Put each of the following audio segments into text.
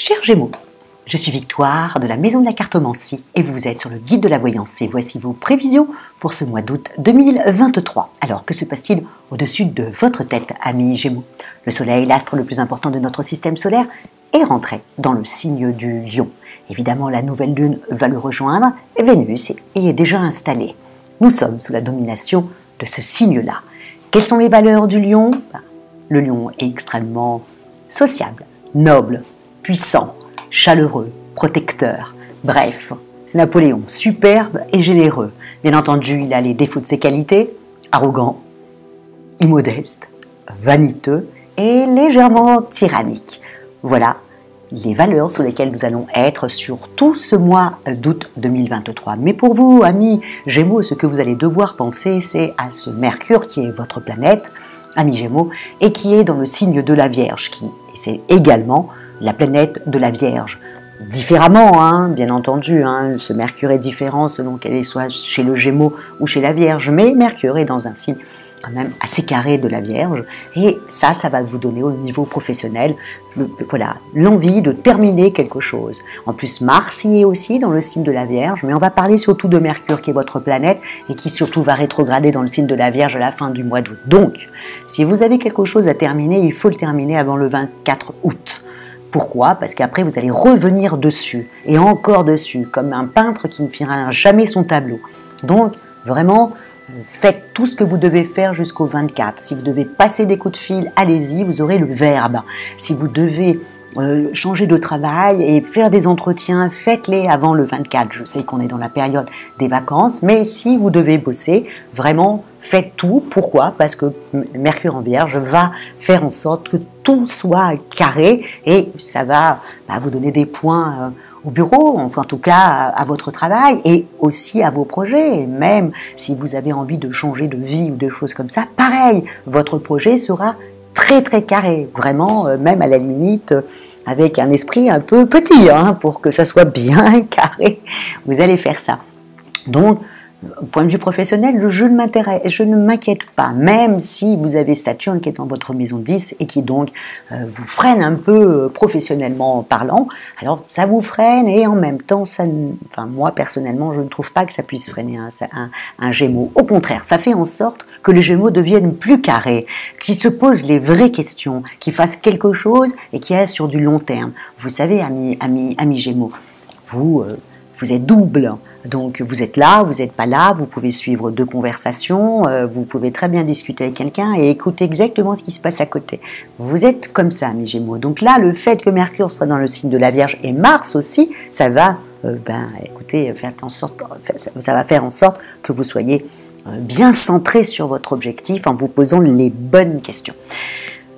Chers Gémeaux, je suis Victoire de la Maison de la Cartomancie et vous êtes sur le guide de la voyance et voici vos prévisions pour ce mois d'août 2023. Alors que se passe-t-il au-dessus de votre tête, amis Gémeaux? Le Soleil, l'astre le plus important de notre système solaire, est rentré dans le signe du Lion. Évidemment, la nouvelle lune va le rejoindre et Vénus est déjà installée. Nous sommes sous la domination de ce signe-là. Quelles sont les valeurs du Lion? Le Lion est extrêmement sociable, noble, puissant, chaleureux, protecteur. Bref, c'est Napoléon, superbe et généreux. Bien entendu, il a les défauts de ses qualités, arrogant, immodeste, vaniteux et légèrement tyrannique. Voilà les valeurs sur lesquelles nous allons être sur tout ce mois d'août 2023. Mais pour vous, amis Gémeaux, ce que vous allez devoir penser, c'est à ce Mercure qui est votre planète, amis Gémeaux, et qui est dans le signe de la Vierge, qui c'est également la planète de la Vierge. Différemment, bien entendu, ce Mercure est différent selon qu'elle soit chez le Gémeaux ou chez la Vierge, mais Mercure est dans un signe quand même assez carré de la Vierge, et ça va vous donner au niveau professionnel l'envie de terminer quelque chose. En plus, Mars y est aussi dans le signe de la Vierge, mais on va parler surtout de Mercure qui est votre planète et qui surtout va rétrograder dans le signe de la Vierge à la fin du mois d'août. Donc, si vous avez quelque chose à terminer, il faut le terminer avant le 24 août. Pourquoi? Parce qu'après, vous allez revenir dessus, et encore dessus, comme un peintre qui ne finira jamais son tableau. Donc, vraiment, faites tout ce que vous devez faire jusqu'au 24. Si vous devez passer des coups de fil, allez-y, vous aurez le verbe. Si vous devez changer de travail et faire des entretiens, faites-les avant le 24. Je sais qu'on est dans la période des vacances, mais si vous devez bosser, vraiment, faites tout. Pourquoi? Parce que Mercure en Vierge va faire en sorte que tout soit carré et ça va vous donner des points au bureau, enfin en tout cas à votre travail et aussi à vos projets. Et même si vous avez envie de changer de vie ou des choses comme ça, pareil, votre projet sera très très carré, vraiment, même à la limite avec un esprit un peu petit, pour que ça soit bien carré, vous allez faire ça. Donc, au point de vue professionnel, je ne m'inquiète pas, même si vous avez Saturne qui est dans votre maison 10 et qui donc vous freine un peu professionnellement parlant. Alors ça vous freine et en même temps, moi personnellement, je ne trouve pas que ça puisse freiner un Gémeaux. Au contraire, ça fait en sorte que les Gémeaux deviennent plus carrés, qu'ils se posent les vraies questions, qu'ils fassent quelque chose et qui est sur du long terme. Vous savez, amis Gémeaux, vous êtes double, donc vous êtes là, vous n'êtes pas là, vous pouvez suivre deux conversations, vous pouvez très bien discuter avec quelqu'un et écouter exactement ce qui se passe à côté. Vous êtes comme ça, mes Gémeaux. Donc là, le fait que Mercure soit dans le signe de la Vierge et Mars aussi, ça va, ça va faire en sorte que vous soyez bien centré sur votre objectif en vous posant les bonnes questions.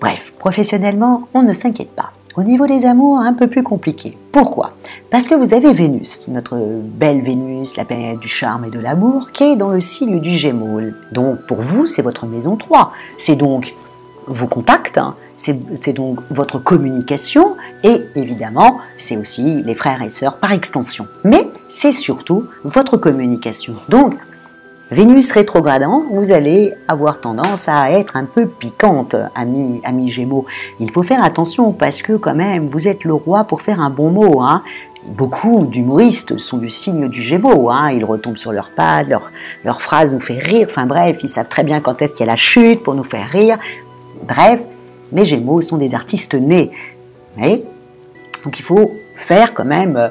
Bref, professionnellement, on ne s'inquiète pas. Au niveau des amours, un peu plus compliqué. Pourquoi? Parce que vous avez Vénus, notre belle Vénus, la planète du charme et de l'amour, qui est dans le signe du Gémeaux. Donc pour vous, c'est votre maison 3. C'est donc vos contacts, c'est donc votre communication et évidemment, c'est aussi les frères et sœurs par extension. Mais c'est surtout votre communication. Donc, Vénus rétrogradant, vous allez avoir tendance à être un peu piquante, amis Gémeaux. Il faut faire attention parce que quand même, vous êtes le roi pour faire un bon mot. Beaucoup d'humoristes sont du signe du Gémeaux. Ils retombent sur leurs pattes, leurs phrases nous font rire. Enfin bref, ils savent très bien quand est-ce qu'il y a la chute pour nous faire rire. Bref, les Gémeaux sont des artistes nés. Donc il faut faire quand même,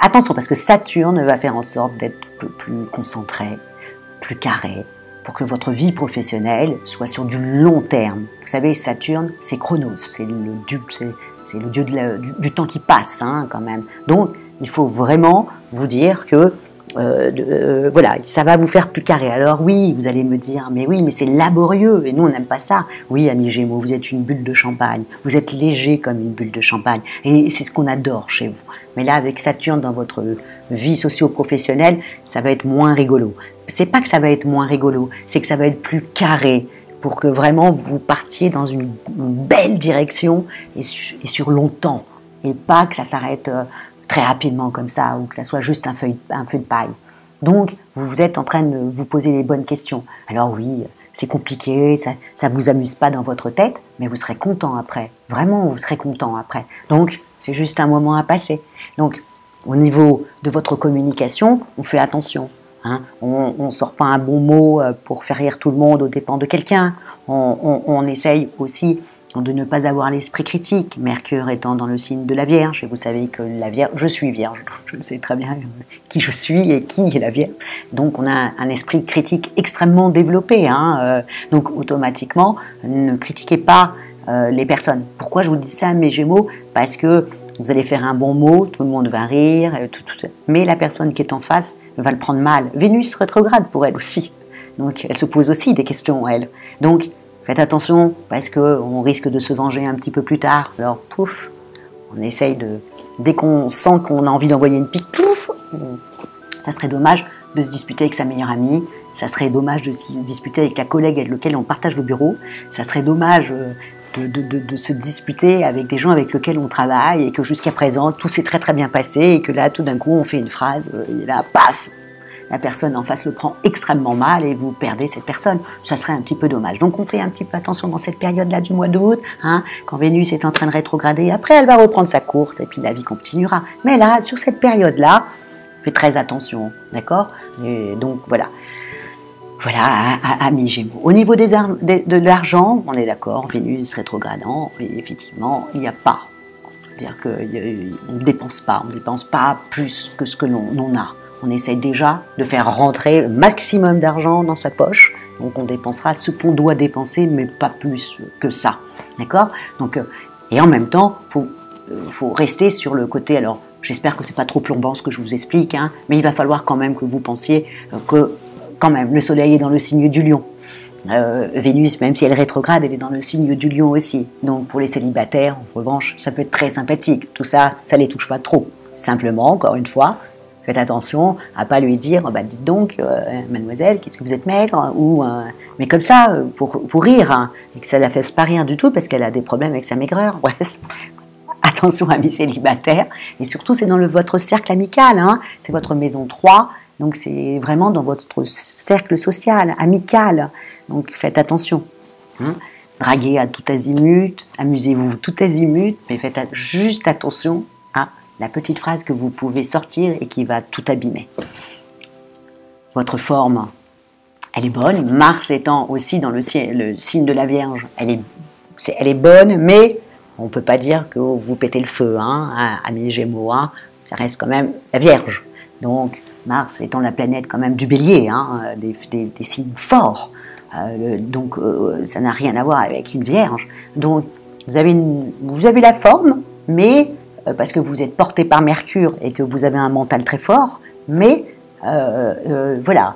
attention, parce que Saturne va faire en sorte d'être plus concentré, plus carré, pour que votre vie professionnelle soit sur du long terme. Vous savez, Saturne, c'est Chronos, c'est le dieu du temps qui passe, quand même. Donc, il faut vraiment vous dire que ça va vous faire plus carré. Alors oui, vous allez me dire, mais c'est laborieux, et nous on n'aime pas ça. Oui, amis Gémeaux, vous êtes une bulle de champagne, vous êtes léger comme une bulle de champagne, et c'est ce qu'on adore chez vous. Mais là, avec Saturne dans votre vie socio-professionnelle, ça va être moins rigolo. C'est pas que ça va être moins rigolo, c'est que ça va être plus carré, pour que vraiment vous partiez dans une belle direction, et sur longtemps, et pas que ça s'arrête très rapidement comme ça, ou que ça soit juste un feu de paille. Donc, vous êtes en train de vous poser les bonnes questions. Alors oui, c'est compliqué, ça vous amuse pas dans votre tête, mais vous serez content après. Vraiment, vous serez content après. Donc, c'est juste un moment à passer. Donc, au niveau de votre communication, on fait attention. Hein. On ne sort pas un bon mot pour faire rire tout le monde aux dépens de quelqu'un. On essaye aussi de ne pas avoir l'esprit critique, Mercure étant dans le signe de la Vierge, et vous savez que la Vierge, je suis Vierge, je sais très bien qui je suis et qui est la Vierge, donc on a un esprit critique extrêmement développé, hein, donc automatiquement, ne critiquez pas les personnes. Pourquoi je vous dis ça, mes Gémeaux? Parce que vous allez faire un bon mot, tout le monde va rire, mais la personne qui est en face va le prendre mal. Vénus rétrograde pour elle aussi, donc elle se pose aussi des questions, elle. Donc, faites attention parce qu'on risque de se venger un petit peu plus tard. Alors, pouf, on essaye de... Dès qu'on sent qu'on a envie d'envoyer une pique, pouf, ça serait dommage de se disputer avec sa meilleure amie. Ça serait dommage de se disputer avec la collègue avec laquelle on partage le bureau. Ça serait dommage de se disputer avec des gens avec lesquels on travaille et que jusqu'à présent, tout s'est très très bien passé et que là, tout d'un coup, on fait une phrase et là, paf, la personne en face le prend extrêmement mal et vous perdez cette personne. Ça serait un petit peu dommage. Donc on fait un petit peu attention dans cette période-là du mois d'août, hein, quand Vénus est en train de rétrograder. Après, elle va reprendre sa course et puis la vie continuera. Mais là, sur cette période-là, faites très attention, d'accord? Et donc voilà. Voilà, amis Gémeaux. Au niveau de l'argent, on est d'accord, Vénus rétrogradant, et effectivement, il n'y a pas. C'est-à-dire qu'on ne dépense pas plus que ce que l'on a. On essaye déjà de faire rentrer le maximum d'argent dans sa poche. Donc on dépensera ce qu'on doit dépenser, mais pas plus que ça. D'accord? Donc, et en même temps, faut rester sur le côté. Alors, j'espère que c'est pas trop plombant ce que je vous explique, hein, mais il va falloir quand même que vous pensiez que, quand même, le Soleil est dans le signe du Lion. Vénus, même si elle est rétrograde, elle est dans le signe du Lion aussi. Donc pour les célibataires, en revanche, ça peut être très sympathique. Tout ça, ça les touche pas trop. Simplement, encore une fois, faites attention à pas lui dire, bah, dites donc, mademoiselle, qu'est-ce que vous êtes maigre, ou mais comme ça, pour rire, hein, et que ça la fasse pas rire du tout parce qu'elle a des problèmes avec sa maigreur. Ouais. Attention, amis célibataires, et surtout c'est dans votre cercle amical, hein, c'est votre maison 3, donc c'est vraiment dans votre cercle social, amical, donc faites attention. Hein. Draguez à tout azimut, amusez-vous tout azimut, mais faites juste attention à la petite phrase que vous pouvez sortir et qui va tout abîmer. Votre forme, elle est bonne. Mars étant aussi dans le signe de la Vierge, elle est bonne, mais on ne peut pas dire que vous pétez le feu, hein, amis Gémeaux, hein, ça reste quand même la Vierge. Donc Mars étant la planète quand même du Bélier, hein, des signes forts, donc ça n'a rien à voir avec une Vierge. Donc vous avez la forme, mais parce que vous êtes porté par Mercure et que vous avez un mental très fort, mais voilà,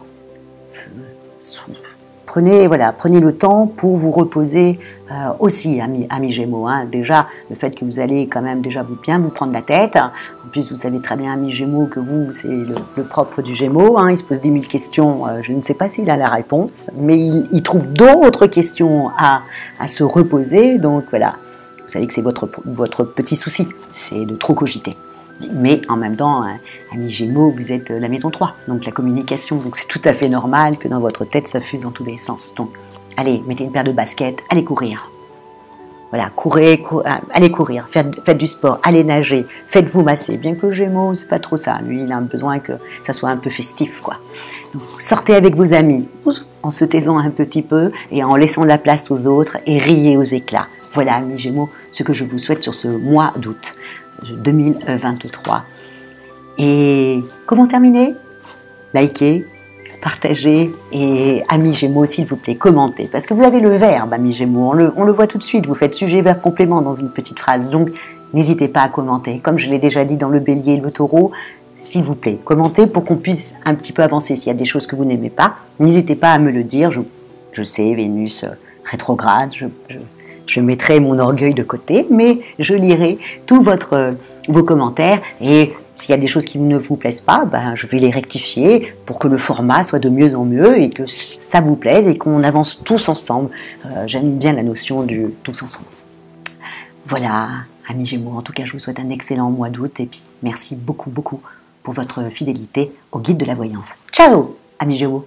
prenez le temps pour vous reposer aussi, amis Gémeaux. Hein. Déjà, le fait que vous allez quand même déjà bien vous prendre la tête. En plus, vous savez très bien, amis Gémeaux, que vous, c'est le propre du Gémeaux. Hein. Il se pose 10 000 questions. Je ne sais pas s'il a la réponse, mais il trouve d'autres questions à se reposer. Donc voilà, vous savez que c'est votre petit souci, c'est de trop cogiter. Mais en même temps, amis Gémeaux, vous êtes la maison 3, donc la communication. Donc c'est tout à fait normal que dans votre tête, ça fuse dans tous les sens. Donc allez, mettez une paire de baskets, allez courir. Voilà, allez courir, faites du sport, allez nager, faites-vous masser. Bien que Gémeaux, c'est pas trop ça. Lui, il a besoin que ça soit un peu festif, quoi. Donc, sortez avec vos amis, en se taisant un petit peu et en laissant de la place aux autres et riez aux éclats. Voilà, amis Gémeaux, ce que je vous souhaite sur ce mois d'août 2023. Et comment terminer? Likez, partagez et amis Gémeaux, s'il vous plaît, commentez. Parce que vous avez le verbe, amis Gémeaux, on le voit tout de suite, vous faites sujet, verbe, complément dans une petite phrase. Donc, n'hésitez pas à commenter. Comme je l'ai déjà dit dans le Bélier et le Taureau, s'il vous plaît, commentez pour qu'on puisse un petit peu avancer. S'il y a des choses que vous n'aimez pas, n'hésitez pas à me le dire. Je sais, Vénus rétrograde, je mettrai mon orgueil de côté, mais je lirai tous vos commentaires et s'il y a des choses qui ne vous plaisent pas, je vais les rectifier pour que le format soit de mieux en mieux et que ça vous plaise et qu'on avance tous ensemble. J'aime bien la notion du tous ensemble. Voilà, amis Gémeaux, en tout cas, je vous souhaite un excellent mois d'août et puis merci beaucoup, beaucoup pour votre fidélité au guide de la voyance. Ciao, amis Gémeaux!